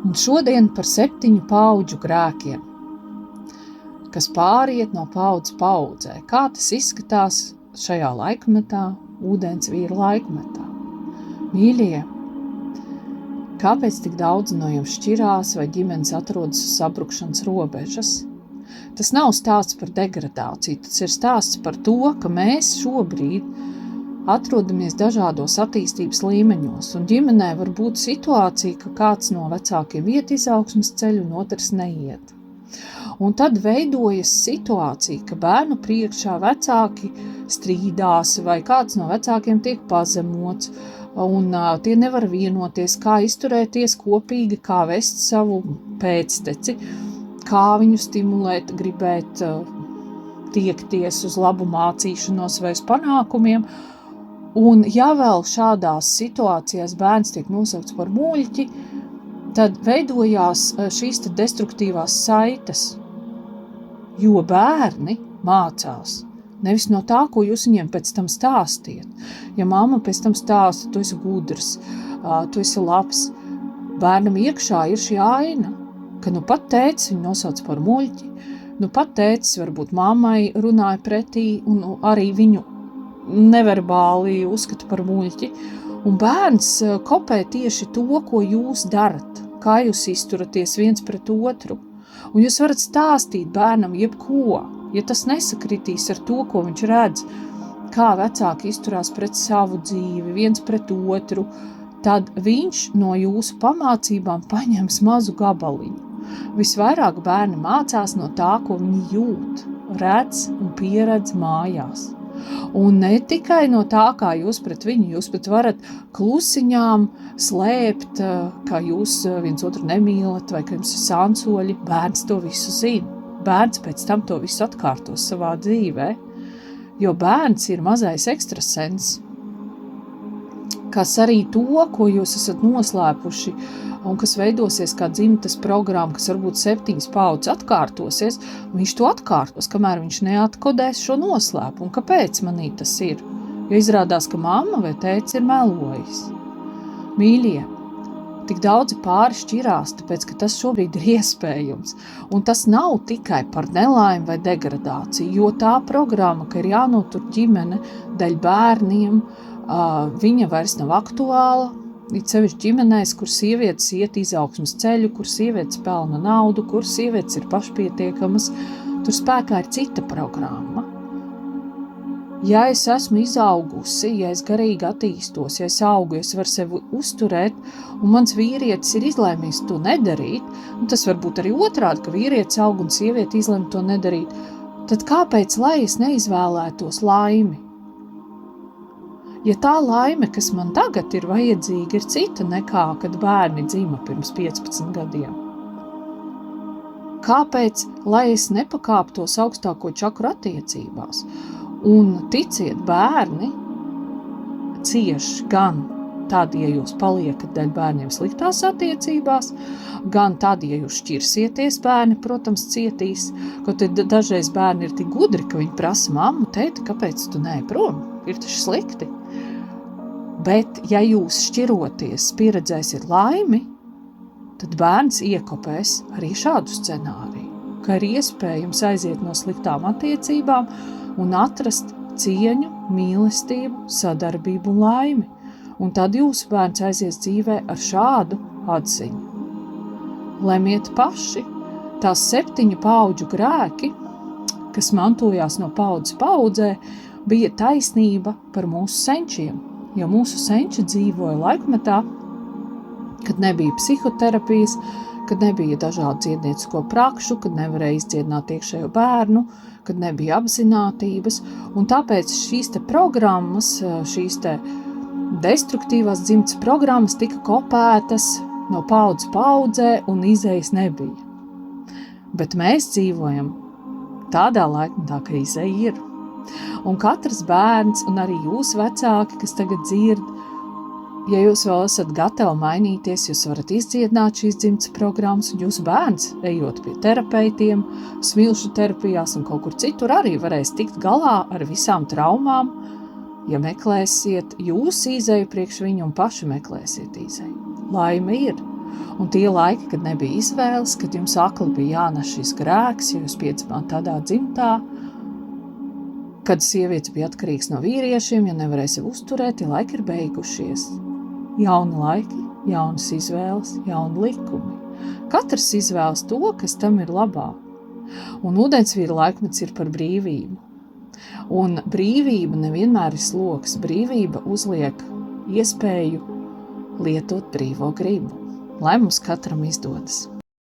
Un šodien par 7 paudžu grēkiem, kas pāriet no paudzes paudzē. Kā tas izskatās šajā laikmetā, ūdensvīra laikmetā? Mīļie, kāpēc tik daudz no jums šķirās vai ģimenes atrodas uz sabrukšanas robežas? Tas nav stāsts par degradāciju, tas ir stāsts par to, ka mēs šobrīd atrodamies dažādos attīstības līmeņos, un ģimenē var būt situācija, ka kāds no vecākiem iet izaugsmes ceļu un otrs neiet. Un tad veidojas situācija, ka bērnu priekšā vecāki strīdās vai kāds no vecākiem tiek pazemots, un tie nevar vienoties, kā izturēties kopīgi, kā vest savu pēcteci, kā viņu stimulēt, gribēt tiekties uz labu mācīšanos vai uz panākumiem. Un ja vēl šādās situācijās bērns tiek nosaukts par muļķi, tad veidojās šīs destruktīvās saites, jo bērni mācās nevis no tā, ko jūs viņiem pēc tam stāstiet. Ja mamma pēc tam stāsta, tu esi gudrs, tu esi labs, bērnam iekšā ir šī aina, ka nu pat tētis viņu nosauc par muļķi, nu pat tētis varbūt mammai runāja pretī un arī viņu neverbāli uzskata par muļķi, un bērns kopē tieši to, ko jūs darat, kā jūs izturaties viens pret otru, un jūs varat stāstīt bērnam jebko, ja tas nesakritīs ar to, ko viņš redz, kā vecāki izturās pret savu dzīvi, viens pret otru, tad viņš no jūsu pamācībām paņems mazu gabaliņu. Visvairāk bērni mācās no tā, ko viņi jūt, redz un pieredz mājās. Un ne tikai no tā, kā jūs pret viņu, jūs pat varat klusiņām slēpt, ka jūs viens otru nemīlat vai ka jums ir sansoļi. Bērns to visu zina. Bērns pēc tam to visu atkārtos savā dzīvē, jo bērns ir mazais ekstrasens, kas arī to, ko jūs esat noslēpuši un kas veidosies kā dzimtas programma, kas varbūt 7 paudzes atkārtosies, viņš to atkārtos, kamēr viņš neatkodēs šo noslēpumu. Kāpēc manī tas ir? Jo izrādās, ka mamma vai tētis ir melojis. Mīļie, tik daudzi pāri šķirās, tāpēc, ka tas šobrīd ir iespējams. Un tas nav tikai par nelaimi vai degradāciju, jo tā programma, ka ir jānotur ģimene dēļ bērniem, viņa vairs nav aktuāla, it sevišķi ģimenēs, kur sievietes iet izaugsmes ceļu, kur sievietes pelna naudu, kur sievietes ir pašpietiekamas, tur spēkā ir cita programma. Ja es esmu izaugusi, ja es garīgi attīstos, ja es augu, ja es varu sevi uzturēt, un mans vīrietis ir izlēmījis to nedarīt, un tas var būt arī otrādi, ka vīrietis aug un sieviete izlēma to nedarīt, tad kāpēc, lai es neizvēlētos laimi? Ja tā laime, kas man tagad ir vajadzīga, ir cita nekā, kad bērni dzima pirms 15 gadiem. Kāpēc, lai es nepakāptos augstāko čakru attiecībās? Un ticiet, bērni cieš gan tad, ja jūs paliekat dēļ bērniem sliktās attiecībās, gan tad, ja jūs šķirsieties, bērni, protams, cietīs, kaut dažreiz bērni ir tik gudri, ka viņi prasa mammu, tēti, kāpēc tu neej prom? Ir taču slikti. Bet, ja jūs šķiroties pieredzēsiet laimi, tad bērns iekopēs arī šādu scenāriju, ka ir iespējams aiziet no sliktām attiecībām un atrast cieņu, mīlestību, sadarbību un laimi. Un tad jūsu bērns aizies dzīvē ar šādu atziņu. Lemiet paši, tās 7 paudžu grēki, kas mantojās no paudzes paudzē, bija taisnība par mūsu senčiem, jo mūsu senči dzīvoja laikmetā, kad nebija psihoterapijas, kad nebija dažādu dziedniecisko prakšu, kad nevarēja izdziedināt iekšējo bērnu, kad nebija apzinātības, un tāpēc šīs programmas, šīs destruktīvās dzimtas programmas tika kopētas no paudzes paudzē un izejas nebija. Bet mēs dzīvojam tādā laikmetā, ka izeja ir. Un katrs bērns un arī jūs vecāki, kas tagad dzird, ja jūs vēl esat gatavi mainīties, jūs varat izdziedināt šīs dzimtas programmas, un jūsu bērns, ejot pie terapeitiem, smilšu terapijās un kaut kur citur arī varēs tikt galā ar visām traumām, ja meklēsiet jūs izeju priekš viņu un paši meklēsiet izeju. Laime ir. Un tie laiki, kad nebija izvēles, kad jums akli bija jānes šis grēks, jo jūs piedzimāt tādā dzimtā, kad sievietes bija atkarīgs no vīriešiem, ja nevarēja sev uzturēt, tie laiki ir beigušies. Jauni laiki, jaunas izvēles, jauni likumi. Katrs izvēlas to, kas tam ir labāk. Un ūdensvīra laikmets ir par brīvību. Un brīvība nevienmēr ir sloks. Brīvība uzliek iespēju lietot brīvo gribu. Lai mums katram izdodas.